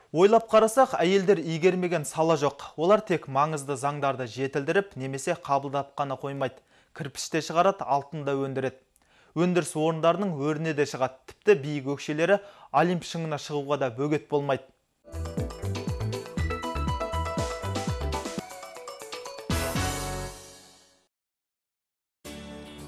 Ойлап қарасақ, әйелдер игермеген сала жоқ. Олар тек маңызды заңдарды жетілдіріп, немесе қабылдап қана қоймайды. Кірпіште шығарады, алтында өндіреді. Өндіріс орындарының өріне де шығады. Тіпті биік өкшелері Олимп шыңына шығуға да бөгет болмайды.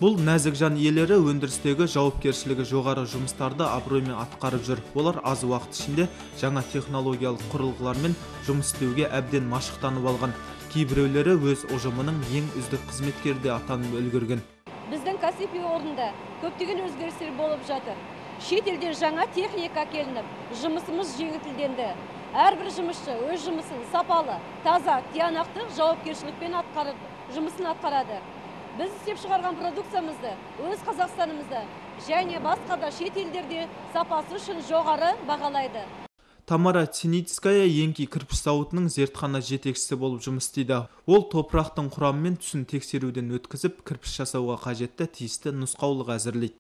Бұл нәзік жан иелері өндірістегі жауапкершілігі жоғары жұмыстарды абыроймен атқарып жүр. Олар аз уақыт ішінде жаңа технологиялық құрылғылармен жұмыс істеуге әбден машықтанып алған. Кейбіреулері өз ұжымының ең үздік қызметкері де атанып үлгерген. Біздің кәсіби орында көптеген өзгерістер болып жатыр. Шет елден жаңа техника әкелініп, жұмысымыз жеңілденді. Әрбір жұмысшы өз жұмысын сапалы, таза, тиянақты жауапкершілікпен жұмысын атқарады. Біз істеп шығарған продукциямызды өз Қазақстанымызда және басқа да шет елдерде сапасы үшін жоғары бағалайды. Тамара Ценицкая Еңки кірпіш зауытының зертхана жетекшісі болып жұмыс істейді. Ол топырақтың құрамы мен түсін тексеруден өткізіп, кірпіш жасауға қажетті тиісті нұсқаулық әзірлейді.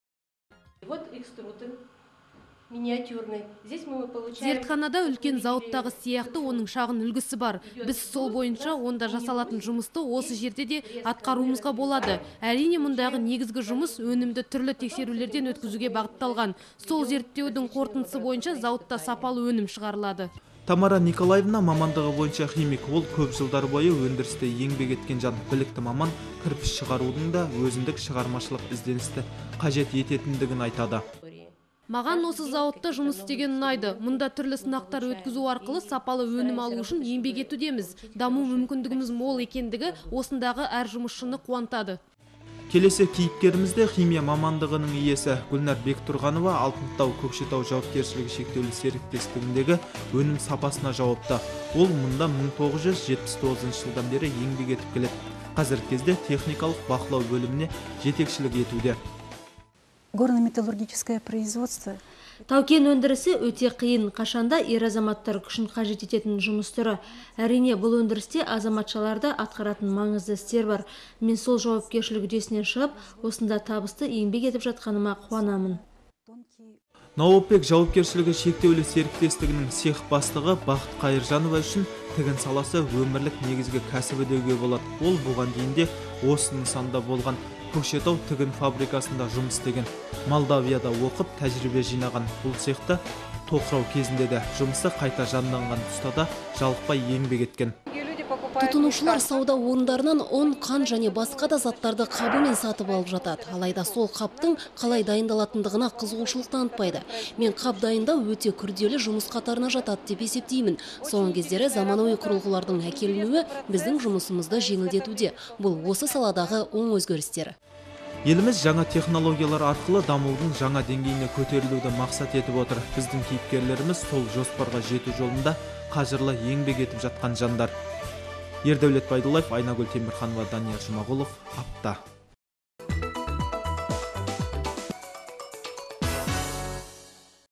Зертханада үлкен зауыттағы сияқты оның шағын үлгісі бар. Біз сол бойынша онда жасалатын жұмысты осы жерде де атқаруымызға болады. Әрине мұндағы негізгі жұмыс өнімді түрлі тексерулерден өткізуге бағытталған. Сол зерттеудің қорытындысы бойынша зауытта сапалы өнім шығарылады. Тамара Николаевна мамандығы бойынша химик. Ол көп жылдар бойы өндірісте еңбек еткен жан. Білікті маман кірпіш шығарудың да өзіндік шығармашылық ізденісті қажет ететіндігін айтады. Маған осы зауытта жұмыс істеген ұнайды. Мұнда түрлі сынақтар өткізу арқылы сапалы өнім алу үшін еңбек етудеміз. Даму мүмкіндігіміз мол екендігі осындағы әр жұмысшыны қуантады. Келесі кейіпкеріміз де химия мамандығының иесі Гүлнар Бектұрғанова Алтынтау Көкшетау жауапкершілігі шектеулі серіктестігіндегі өнім сапасына жауапты. Ол мұнда 1979 жылдан бері еңбек етіп келеді. Қазіргі кезде техникалық бақылау бөліміне жетекшілік етуде. Горно-металлургическое производство. Таукен өндірісі өте қиын, қашанда ер азаматтар күшін қажет ететін жұмыс түрі. Әрине, бұл өндірісте азаматшаларда атқаратын маңызды істер бар. Мен сол жауапкершілік үдесінен шығып, осында табысты еңбек етіп жатқаныма қуанамын. Наопек жауапкершілігі шектеулі серіктестігінің цех бастығы Бақыт Қайыржанова үшін тігін саласы өмірлік негізгі кәсібі деуге болады. Ол бұған дейін де осы нысанда болған. Көкшетау тігін фабрикасында жұмыс істеген. Молдавияда оқып тәжірибе жинаған. Бұл цехта тоқырау кезінде де жұмысы қайта жанданған тұста да жалықпай еңбек еткен. Тұтынушылар сауда орындарынан ұн, қан және басқа да заттарды қабымен сатып алып жатады. Алайда сол қаптың қалай дайындалатындығына қызығушылық танытпайды. Мен қап дайындау өте күрделі жұмыс қатарына жатады деп есептеймін. Соңғы кездері заманауи құрылғылардың әкелінуі біздің жұмысымызды жеңілдетуде. Бұл осы саладағы оң өзгерістер. Еліміз жаңа технологиялар арқылы дамудың жаңа деңгейіне көтерілуді мақсат етіп отыр. Біздің кейіпкерлеріміз сол жоспарға жету жолында қажырлы еңбек етіп жатқан жандар. Ердәулет Байдуллаев, Айнагүл Темірханова, Данияр Жұмағұлов, апта.